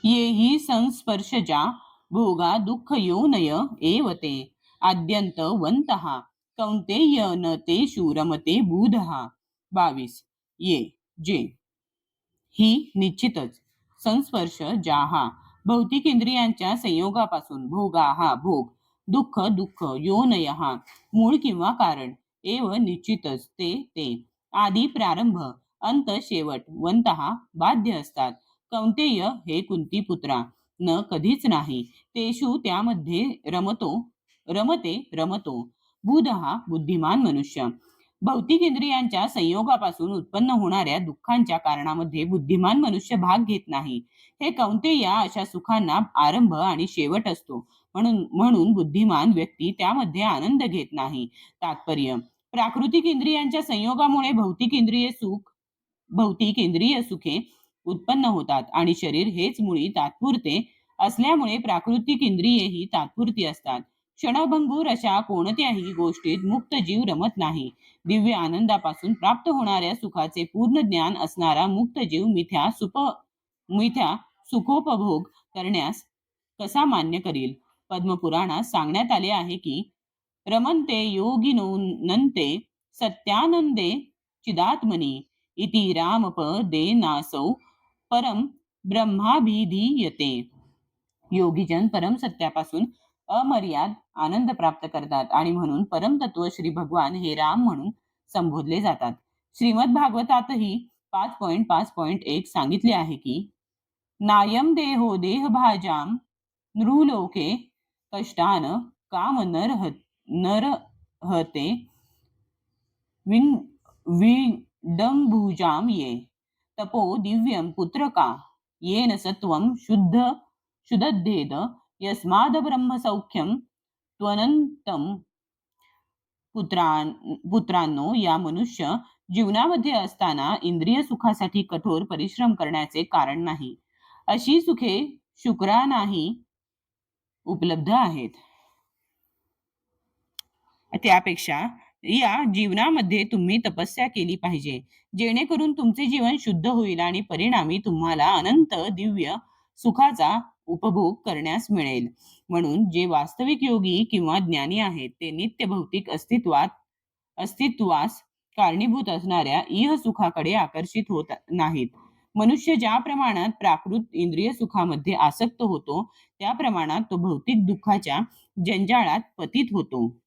येही संस्पर्शजा भोगा दुःख योनय एव ते आद्यंतवंतः कौंतेय न ते शूरमते बुधः. 22. ये जे ही निश्चितच संस्पर्श ज्याहा भौतिक इंद्रियांच्या संयोगापासून भोगा हा भोग दुःख दुःख योनय हा मूळ किंवा कारण एव निश्चितच ते आदी प्रारंभ अंत शेवट वंतहा बाध्य असतात. कौंतेय हे कुंती पुत्रा न कधीच नाही तेषु त्यामध्ये रमतो बुध हा बुद्धिमान मनुष्य. भौतिक इंद्रियांच्या संयोगापासून उत्पन्न होणाऱ्या दुःखांच्या कारणामध्ये बुद्धिमान मनुष्य भाग घेत नाही. हे कौंतेया अशा सुखांना आरंभ आणि शेवट असतो. म्हणून बुद्धिमान व्यक्ती त्यामध्ये आनंद घेत नाही. तात्पर्य: प्राकृतिक इंद्रियांच्या संयोगामुळे भौतिक इंद्रिय सुखे उत्पन्न होतात आणि शरीर हेच मुळी तात्पुरते असल्यामुळे प्राकृतिक इंद्रिये ही तात्पुरती असतात. क्षणभंगूर अशा कोणत्याही गोष्टीत मुक्त जीव रमत नाही. दिव्य आनंदापासून प्राप्त होणाऱ्या सुखाचे पूर्ण ज्ञान असणारा मुक्त जीव मिथ्या सुखोपभोग करण्यास कसा मान्य करील? पद्मपुराणात सांगण्यात आले आहे की रमन्ते योगिनोनन्ते सत्यानंदे चिदात्मनि इति रामपदेनासौ परम ब्रह्माभिधीयते. योगीजन परम सत्यापासून अमर्याद आनंद प्राप्त करतात आणि म्हणून परमतत्व श्री भगवान हे राम म्हणून संबोधले जातात. श्रीमद भागवतातही 5.5.1 सांगितले आहे की नायम देहो देहभाजाम नृलोके कष्टान काम नरहते विडंबुजाम ये तपो दिव्यम पुत्रका येन सत्वम शुद्धद्धेद यस्माद ब्रह्म सौख्यम त्वनंतम. पुत्रांनो, या मनुष्य जीवनामध्ये असताना इंद्रिय सुखासाठी कठोर परिश्रम करण्याचे कारण नाही. अशी सुखे शुक्रांनाही उपलब्ध आहेत. त्यापेक्षा या जीवनामध्ये तुम्ही तपस्या केली पाहिजे जेणेकरून तुमचे जीवन शुद्ध होईल आणि परिणामी तुम्हाला अनंत दिव्य सुखाचा उपभोग करण्यास मिळेल. म्हणून जे वास्तविक योगी किंवा ज्ञानी आहेत ते नित्य भौतिक अस्तित्वास कारणीभूत असणाऱ्या इह सुखाकडे आकर्षित होत नाहीत. मनुष्य ज्या प्रमाणात प्राकृत इंद्रिय सुखामध्ये आसक्त होतो त्या प्रमाणात तो भौतिक दुःखाच्या जंजाळात पतित होतो.